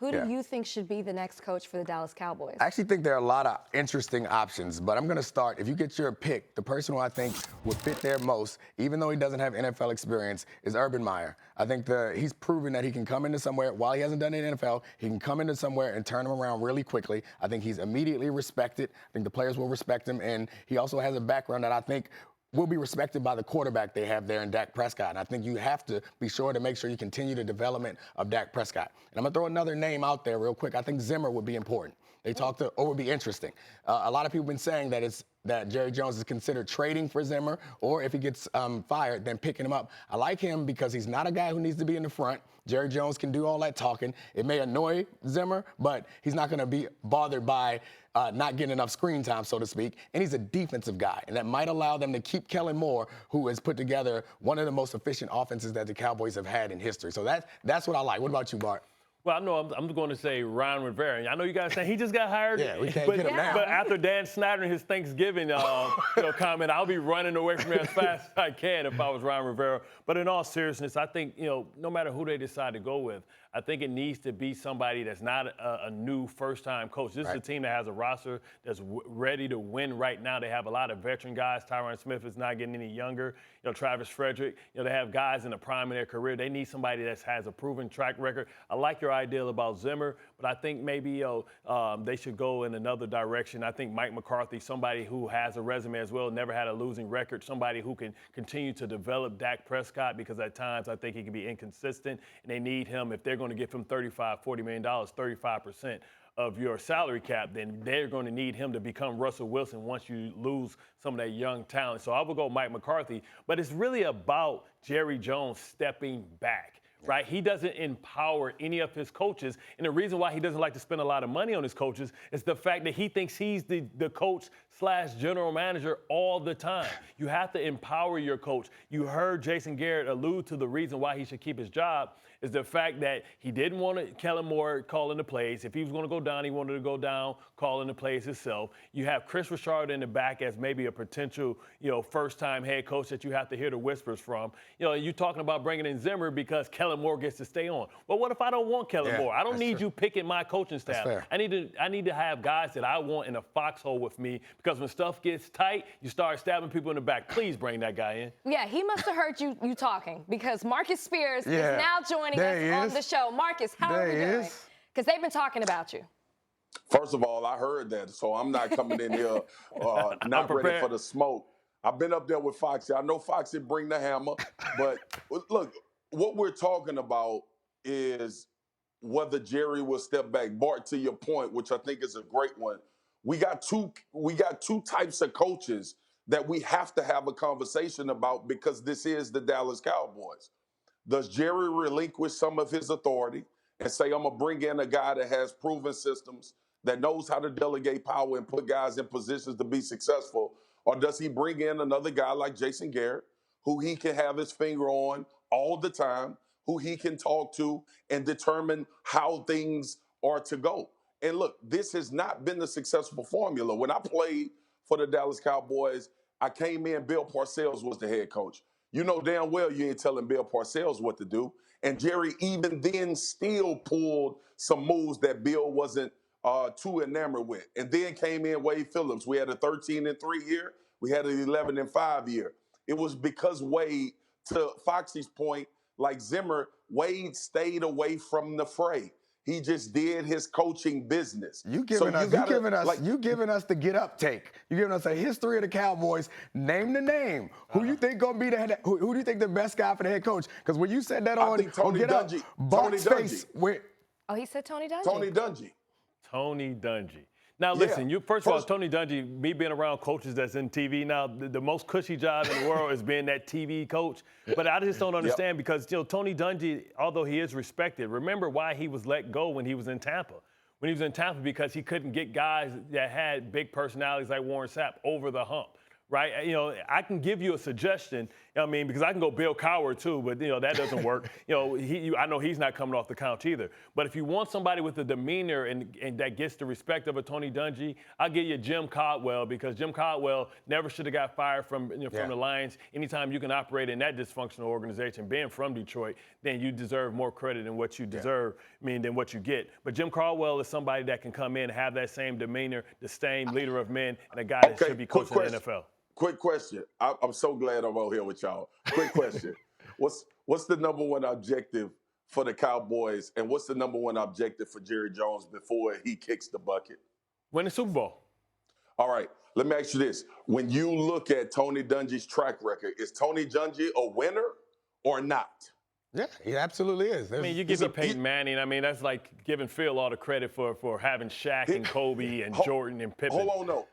Who do you think should be the next coach for the Dallas Cowboys? I actually think there are a lot of interesting options, but I'm going to start. If you get your pick, the person who I think would fit there most, even though he doesn't have NFL experience, is Urban Meyer. I think he's proven that he can come into somewhere, while he hasn't done it in the NFL, he can come into somewhere and turn them around really quickly. I think he's immediately respected. I think the players will respect him, and he also has a background that I think will be respected by the quarterback they have there in Dak Prescott. And I think you have to be sure to make sure you continue the development of Dak Prescott. And I'm going to throw another name out there real quick. I think Zimmer would be important. Or would be interesting. A lot of people have been saying that Jerry Jones is considered trading for Zimmer, or if he gets fired, then picking him up. I like him because he's not a guy who needs to be in the front. Jerry Jones can do all that talking. It may annoy Zimmer, but he's not going to be bothered by not getting enough screen time, so to speak. And he's a defensive guy, and that might allow them to keep Kellen Moore, who has put together one of the most efficient offenses that the Cowboys have had in history. So that's what I like. What about you, Bart? Well, I know I'm going to say Ron Rivera. I know you guys saying he just got hired. Yeah, we can't get him now. But after Dan Snyder and his Thanksgiving comment, I'll be running away from here as fast as I can if I was Ron Rivera. But in all seriousness, I think, no matter who they decide to go with, I think it needs to be somebody that's not a new first-time coach. This is a team that has a roster that's ready to win right now. They have a lot of veteran guys. Tyron Smith is not getting any younger. Travis Frederick. They have guys in the prime of their career. They need somebody that has a proven track record. I like your idea about Zimmer, but I think maybe they should go in another direction. I think Mike McCarthy, somebody who has a resume as well, never had a losing record, somebody who can continue to develop Dak Prescott, because at times I think he can be inconsistent, and they need him. If they're going to give him $35, $40 million, 35% of your salary cap, then they're going to need him to become Russell Wilson once you lose some of that young talent. So I would go Mike McCarthy, but it's really about Jerry Jones stepping back. Right? He doesn't empower any of his coaches. And the reason why he doesn't like to spend a lot of money on his coaches is the fact that he thinks he's the coach/general manager all the time. You have to empower your coach. You heard Jason Garrett allude to the reason why he should keep his job is the fact that he didn't want Kellen Moore calling the plays. If he was going to go down, he wanted to go down calling the plays himself. You have Chris Richard in the back as maybe a potential, first-time head coach that you have to hear the whispers from. You're talking about bringing in Zimmer because Kellen Moore gets to stay on. Well, what if I don't want Kellen Moore? I don't need you picking my coaching staff. I need to have guys that I want in a foxhole with me, because when stuff gets tight, you start stabbing people in the back. Please bring that guy in. Yeah, he must have heard you talking, because Marcus Spears is now joining us on the show. Marcus, how are you doing? Because they've been talking about you. First of all, I heard that, so I'm not coming in here not ready for the smoke. I've been up there with Foxy. I know Foxy bring the hammer, but look, what we're talking about is whether Jerry will step back. Bart, to your point, which I think is a great one, we got two types of coaches that we have to have a conversation about, because this is the Dallas Cowboys. Does Jerry relinquish some of his authority and say, I'm going to bring in a guy that has proven systems, that knows how to delegate power and put guys in positions to be successful? Or does he bring in another guy like Jason Garrett, who he can have his finger on all the time, who he can talk to and determine how things are to go? And look, this has not been the successful formula. When I played for the Dallas Cowboys, I came in, Bill Parcells was the head coach. You know damn well you ain't telling Bill Parcells what to do. And Jerry even then still pulled some moves that Bill wasn't too enamored with. And then came in Wade Phillips. We had a 13-3 year. We had an 11-5 year. It was because Wade, to Foxy's point, like Zimmer, Wade stayed away from the fray. He just did his coaching business. You giving us the get up take. You giving us a history of the Cowboys. Name the name. Who you think gonna be who do you think the best guy for the head coach? Because when you said that on Get Up, Bart's face went. Oh, he said Tony Dungy. Tony Dungy. Now, listen, first of all, Tony Dungy, me being around coaches that's in TV now, the most cushy job in the world is being that TV coach. But I just don't understand because, Tony Dungy, although he is respected, remember why he was let go when he was in Tampa. When he was in Tampa, because he couldn't get guys that had big personalities like Warren Sapp over the hump. right? You know, I can give you a suggestion. I mean, because I can go Bill Cowher too, but that doesn't work. I know he's not coming off the couch either. But if you want somebody with the demeanor and that gets the respect of a Tony Dungy, I'll give you Jim Caldwell, because Jim Caldwell never should have got fired from the Lions. Anytime you can operate in that dysfunctional organization, being from Detroit, then you deserve more credit than what you deserve, than what you get. But Jim Caldwell is somebody that can come in, have that same demeanor, the same leader of men, and a guy that should be coaching the NFL. Quick question. I'm so glad I'm out here with y'all. Quick question. What's the number one objective for the Cowboys, and what's the number one objective for Jerry Jones before he kicks the bucket? Win the Super Bowl. All right. Let me ask you this. When you look at Tony Dungy's track record, is Tony Dungy a winner or not? Yeah, he absolutely is. You give me Peyton Manning. That's like giving Phil all the credit for having Shaq and Kobe and Jordan and Pippen. Hold on, no.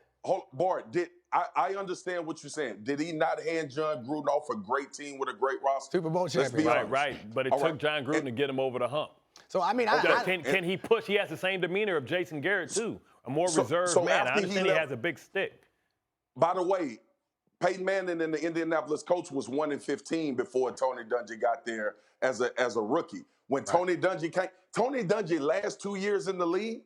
Bart, I understand what you're saying. Did he not hand John Gruden off a great team with a great roster? Super Bowl champion. Right. But it took John Gruden to get him over the hump. So, can he push? He has the same demeanor of Jason Garrett, too. A more reserved man. I understand he has a big stick. By the way, Peyton Manning and the Indianapolis coach was 1-15 before Tony Dungy got there as a rookie. When Tony Dungy came, Tony Dungy last 2 years in the league,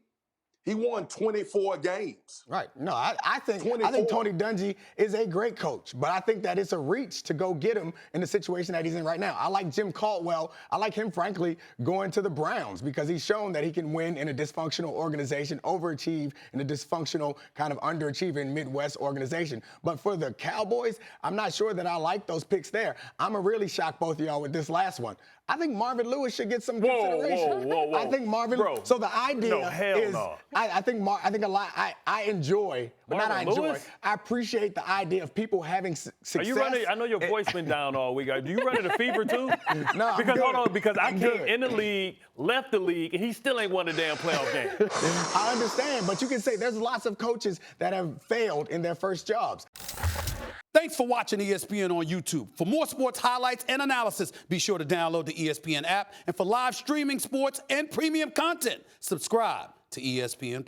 he won 24 games. Right. No, I think Tony Dungy is a great coach, but I think that it's a reach to go get him in the situation that he's in right now. I like Jim Caldwell. I like him, frankly, going to the Browns because he's shown that he can win in a dysfunctional organization, overachieve in a dysfunctional, kind of underachieving Midwest organization. But for the Cowboys, I'm not sure that I like those picks there. I'm going to really shock both of y'all with this last one. I think Marvin Lewis should get some consideration. Whoa. I think Marvin. Bro, so the idea is, no. I enjoy, but Marvin not I enjoy. Lewis? I appreciate the idea of people having success. Are you running? I know your voice been down all week. Do you run a fever too? No, because hold on, because I came in the league, left the league, and he still ain't won a damn playoff game. I understand, but you can say there's lots of coaches that have failed in their first jobs. Thanks for watching ESPN on YouTube. For more sports highlights and analysis, be sure to download the ESPN app. And for live streaming sports and premium content, subscribe to ESPN+.